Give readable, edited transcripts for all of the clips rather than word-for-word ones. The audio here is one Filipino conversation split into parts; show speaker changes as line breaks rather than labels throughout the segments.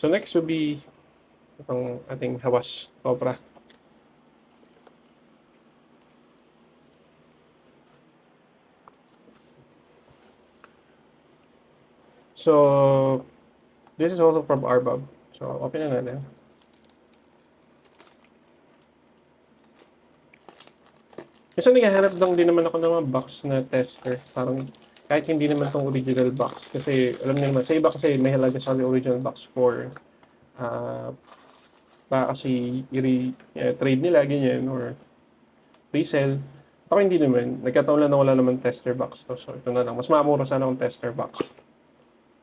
So next will be itong ating Hawas Cobra. So this is also from Arbab. So open na natin. Minsan naghahanap lang din naman ako ng mga box na tester. Parang kahit hindi naman tong original box. Kasi alam niyo naman, sa iba kasi may halaga sa original box for baka kasi i-trade nila, ganyan, or resell. Ako hindi naman. Nagkataon lang na wala naman tester box to. So ito na lang. Mas mamura sana akong tester box.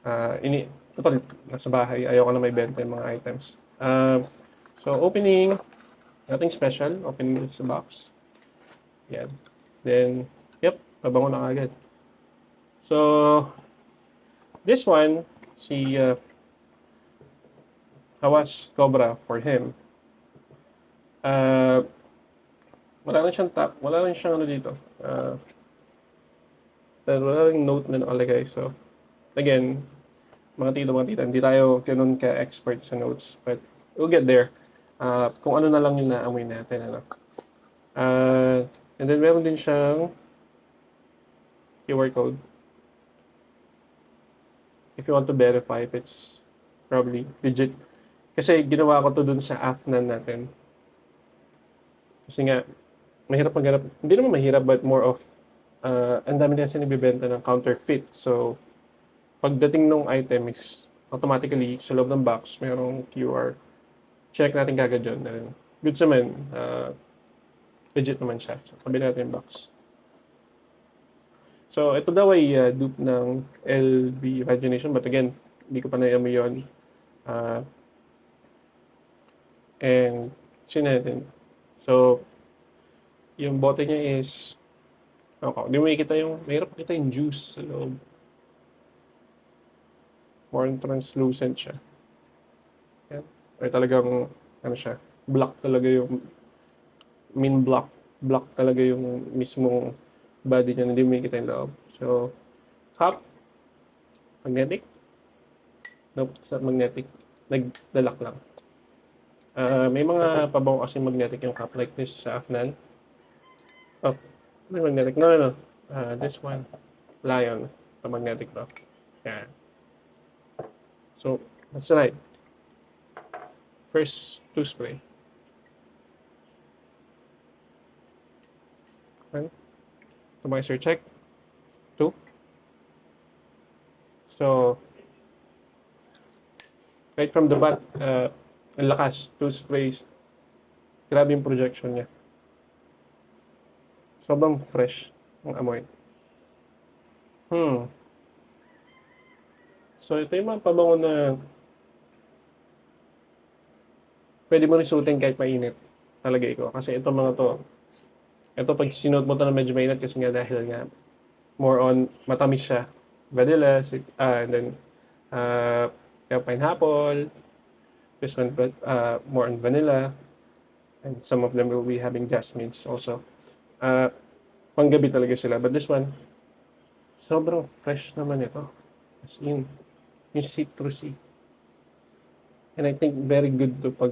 Ito, nasa bahay. Ayoko na may benta yung mga items. So opening, nothing special. Opening sa box. Yan. Then, yep, pabango na agad. So, this one, si Hawas Cobra for him. Wala lang siyang top, wala lang siyang ano dito. Wala lang note na nakalagay. So, again, mga tita, hindi tayo ganun ka-expert sa notes. But, we'll get there. Kung ano na lang yung naamoy natin. Ano. And then, meron din siyang QR code. If you want to verify if it's probably legit. Kasi ginawa ko to dun sa Afnan natin. Kasi nga, mahirap maghanap. Hindi naman mahirap, but more of, ang dami na kasi nabibenta ng counterfeit. So, pagdating ng item is automatically sa loob ng box, mayroong QR. Check natin kagad yun. Good naman. Legit naman siya. So, sabi natin yung box. So, ito daw ay dupe ng LV Imagination. But again, hindi ko pa na-amoy yun. And, sin natin. So, yung bote niya is, okay, hindi mo makikita yung, mahirap makita yung juice sa loob. More translucent siya. Yan. Or talagang, ano siya, black talaga yung, black talaga yung mismong body niya, hindi mo makikita yung loob. So, cup, magnetic. Nope, it's not magnetic. Nagdalak lang. May mga pabango kasi magnetic yung cup like this sa Afnan. Oh, may magnetic. No. This one, Lion, the magnetic to. Yeah. So, that's right. First, two spray. Okay. Atomizer check. 2. So, right from the bat, ang lakas, 2 sprays. Grabe yung projection niya. Sobrang fresh ang amoy. So, ito yung mga pabango na pwede mo rin suotin kahit mainit. Talagay ko. Kasi ito mga to, ito pag sinuot mo to na medyo mainit kasi nga dahil nga more on matamis siya. Vanilla, and then pineapple. This one, more on vanilla. And some of them will be having jasmines also. Panggabi talaga sila. But this one, sobrang fresh naman ito. As in, yung citrusy. And I think very good to pag